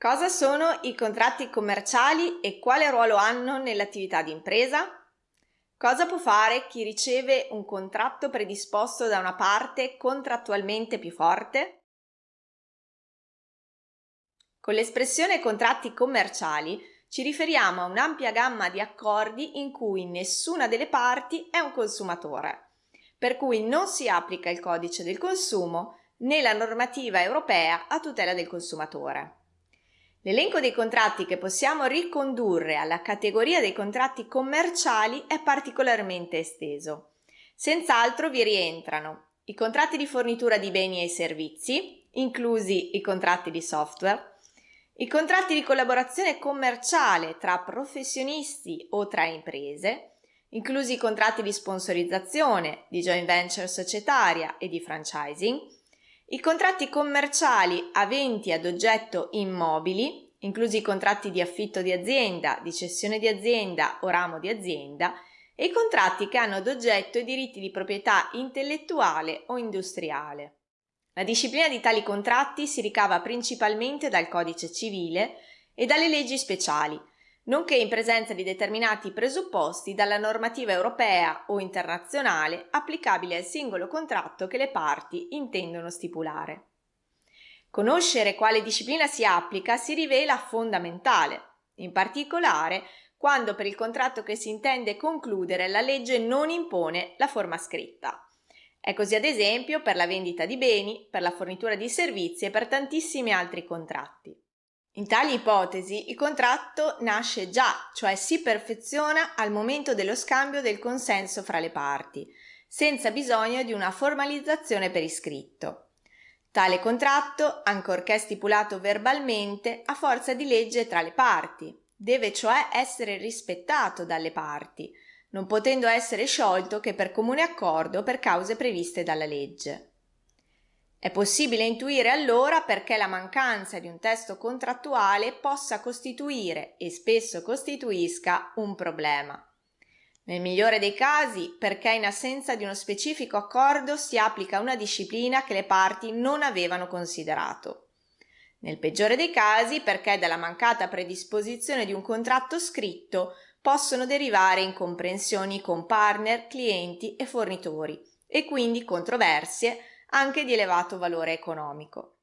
Cosa sono i contratti commerciali e quale ruolo hanno nell'attività di impresa? Cosa può fare chi riceve un contratto predisposto da una parte contrattualmente più forte? Con l'espressione contratti commerciali ci riferiamo a un'ampia gamma di accordi in cui nessuna delle parti è un consumatore, per cui non si applica il codice del consumo né la normativa europea a tutela del consumatore. L'elenco dei contratti che possiamo ricondurre alla categoria dei contratti commerciali è particolarmente esteso. Senz'altro vi rientrano i contratti di fornitura di beni e servizi, inclusi i contratti di software, i contratti di collaborazione commerciale tra professionisti o tra imprese, inclusi i contratti di sponsorizzazione, di joint venture societaria e di franchising, i contratti commerciali aventi ad oggetto immobili, inclusi i contratti di affitto di azienda, di cessione di azienda o ramo di azienda, e i contratti che hanno ad oggetto i diritti di proprietà intellettuale o industriale. La disciplina di tali contratti si ricava principalmente dal Codice civile e dalle leggi speciali, nonché in presenza di determinati presupposti dalla normativa europea o internazionale applicabile al singolo contratto che le parti intendono stipulare. Conoscere quale disciplina si applica si rivela fondamentale, in particolare quando per il contratto che si intende concludere la legge non impone la forma scritta. È così ad esempio per la vendita di beni, per la fornitura di servizi e per tantissimi altri contratti. In tali ipotesi il contratto nasce già, cioè si perfeziona al momento dello scambio del consenso fra le parti, senza bisogno di una formalizzazione per iscritto. Tale contratto, ancorché stipulato verbalmente, ha forza di legge tra le parti, deve cioè essere rispettato dalle parti, non potendo essere sciolto che per comune accordo o per cause previste dalla legge. È possibile intuire allora perché la mancanza di un testo contrattuale possa costituire e spesso costituisca un problema. Nel migliore dei casi, perché in assenza di uno specifico accordo si applica una disciplina che le parti non avevano considerato. Nel peggiore dei casi, perché dalla mancata predisposizione di un contratto scritto possono derivare incomprensioni con partner, clienti e fornitori e quindi controversie anche di elevato valore economico.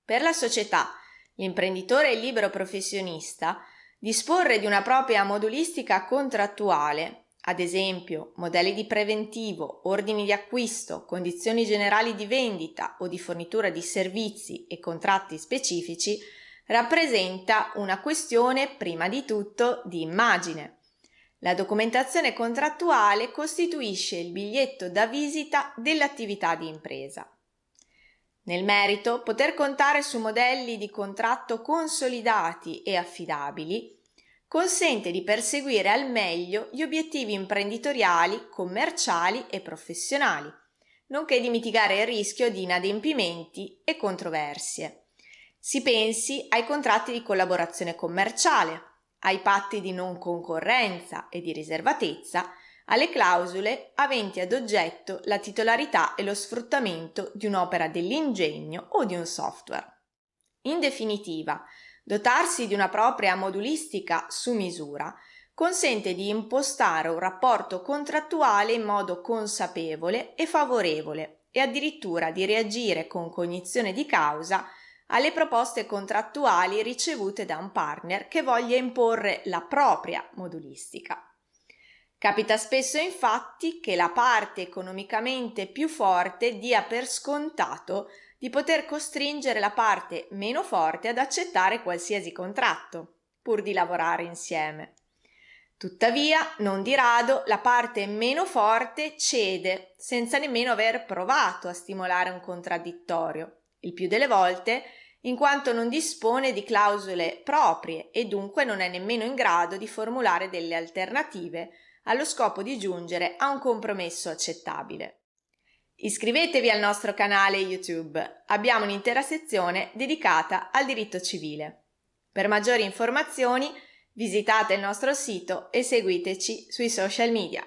Per la società, l'imprenditore e il libero professionista, disporre di una propria modulistica contrattuale, ad esempio modelli di preventivo, ordini di acquisto, condizioni generali di vendita o di fornitura di servizi e contratti specifici, rappresenta una questione prima di tutto di immagine. La documentazione contrattuale costituisce il biglietto da visita dell'attività di impresa. Nel merito, poter contare su modelli di contratto consolidati e affidabili consente di perseguire al meglio gli obiettivi imprenditoriali, commerciali e professionali, nonché di mitigare il rischio di inadempimenti e controversie. Si pensi ai contratti di collaborazione commerciale, ai patti di non concorrenza e di riservatezza, alle clausole aventi ad oggetto la titolarità e lo sfruttamento di un'opera dell'ingegno o di un software. In definitiva, dotarsi di una propria modulistica su misura consente di impostare un rapporto contrattuale in modo consapevole e favorevole e addirittura di reagire con cognizione di causa alle proposte contrattuali ricevute da un partner che voglia imporre la propria modulistica. Capita spesso infatti che la parte economicamente più forte dia per scontato di poter costringere la parte meno forte ad accettare qualsiasi contratto, pur di lavorare insieme. Tuttavia, non di rado, la parte meno forte cede senza nemmeno aver provato a stimolare un contraddittorio, il più delle volte in quanto non dispone di clausole proprie e dunque non è nemmeno in grado di formulare delle alternative allo scopo di giungere a un compromesso accettabile. Iscrivetevi al nostro canale YouTube, abbiamo un'intera sezione dedicata al diritto civile. Per maggiori informazioni visitate il nostro sito e seguiteci sui social media.